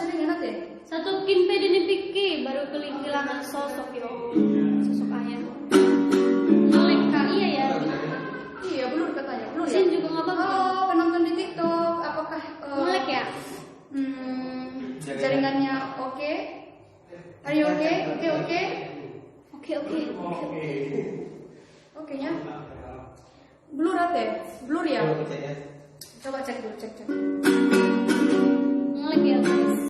sering enak deh. Satu kimpe dini pikir baru kehilangan sosok yo. Sosok ayah. Melek kali ya. Iya, blur katanya. Blur ya. Sin juga nggak apa-apa. Kalau penonton di TikTok, apakah Melek ya? jaringannya oke? Are you okay? Oke. Oke nya. Blur apa ya? Blur ya? Coba cek dulu, cek. Melek ya.